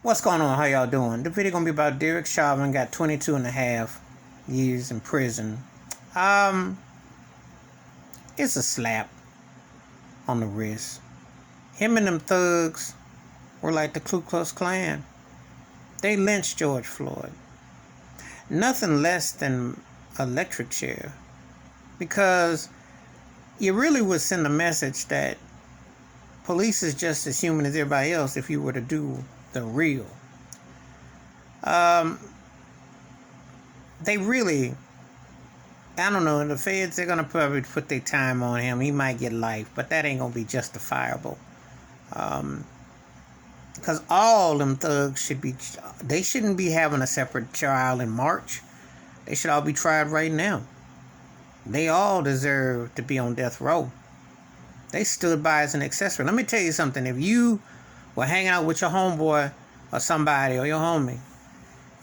What's going on? How y'all doing? The video gonna be about Derek Chauvin, got 22 and a half years in prison. Um, it's a slap on the wrist. Him and them thugs were like the Ku Klux Klan. They lynched George Floyd. Nothing less than electric chair. Because you really would send a message that police is just as human as everybody else if you were to do the real. They really, I don't know, the feds, they're going to probably put their time on him. He might get life, but that ain't going to be justifiable. Because all them thugs they shouldn't be having a separate trial in March. They should all be tried right now. They all deserve to be on death row. They stood by as an accessory. Let me tell you something. If you were hanging out with your homeboy or somebody or your homie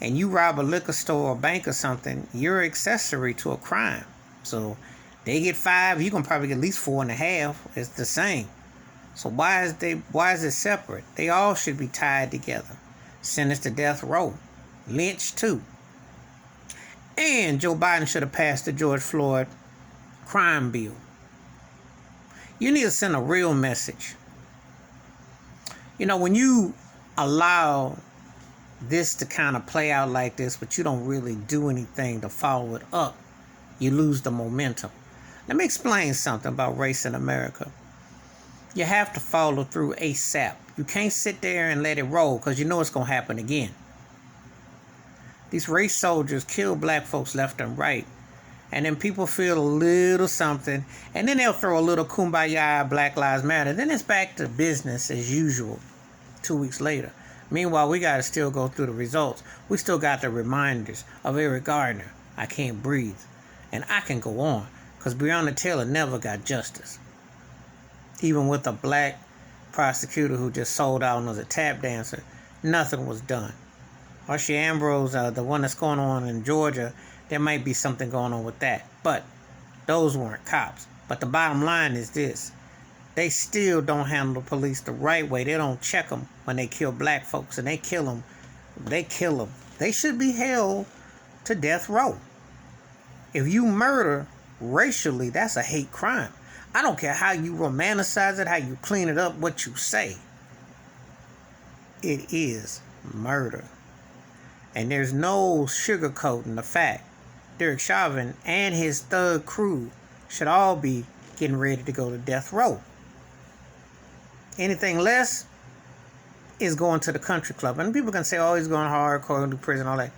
and you rob a liquor store or bank or something, you're accessory to a crime. So they get 5, you can probably get at least 4.5. It's the same. So why is it separate? They all should be tied together. Sentenced to death row. Lynched too. And Joe Biden should have passed the George Floyd crime bill. You need to send a real message. You know, when you allow this to kind of play out like this, but you don't really do anything to follow it up, you lose the momentum. Let me explain something about race in America. You have to follow through ASAP. You can't sit there and let it roll because you know it's going to happen again. These race soldiers kill black folks left and right. And then people feel a little something. And then they'll throw a little kumbaya, Black Lives Matter. Then it's back to business as usual 2 weeks later. Meanwhile, we got to still go through the results. We still got the reminders of Eric Gardner. I can't breathe. And I can go on. Because Breonna Taylor never got justice. Even with a black prosecutor who just sold out and was a tap dancer, nothing was done. Archie Ambrose, the one that's going on in Georgia, there might be something going on with that. But those weren't cops. But the bottom line is this. They still don't handle the police the right way. They don't check them when they kill black folks. And they kill them. They kill them. They should be held to death row. If you murder racially, that's a hate crime. I don't care how you romanticize it, how you clean it up, what you say. It is murder. And there's no sugarcoating the fact. Derek Chauvin and his thug crew should all be getting ready to go to death row. Anything less is going to the country club. And people can say, oh, he's going hardcore to prison, all that.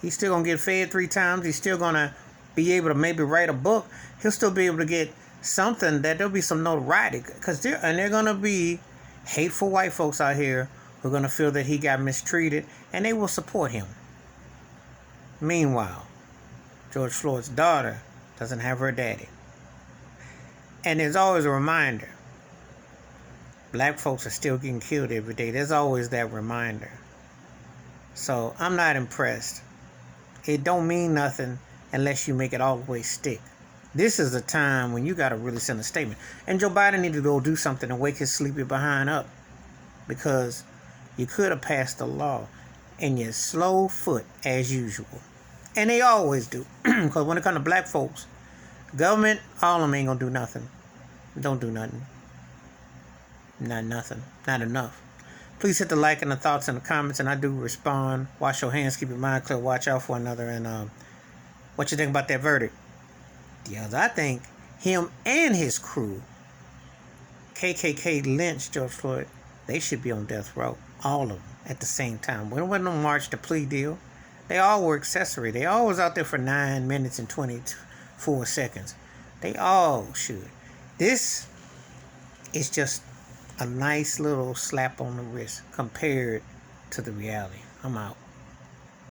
He's still going to get fed 3 times. He's still going to be able to maybe write a book. He'll still be able to get something that there'll be some notoriety. Because they're going to be hateful white folks out here who are going to feel that he got mistreated. And they will support him. Meanwhile, George Floyd's daughter doesn't have her daddy. And there's always a reminder. Black folks are still getting killed every day. There's always that reminder. So I'm not impressed. It don't mean nothing unless you make it all the way stick. This is a time when you got to really send a statement. And Joe Biden need to go do something and wake his sleepy behind up. Because you could have passed the law and you slow foot as usual. And they always do. Because when it comes to black folks, government, all of them ain't going to do nothing. Don't do nothing. Not nothing. Not enough. Please hit the like and the thoughts in the comments, and I do respond. Wash your hands, keep your mind clear, watch out for another. And what you think about that verdict? Yes, I think him and his crew, KKK lynched George Floyd, they should be on death row. All of them at the same time. When wasn't no march to plea deal. They all were accessory. They all was out there for 9 minutes and 24 seconds. They all should. This is just a nice little slap on the wrist compared to the reality. I'm out.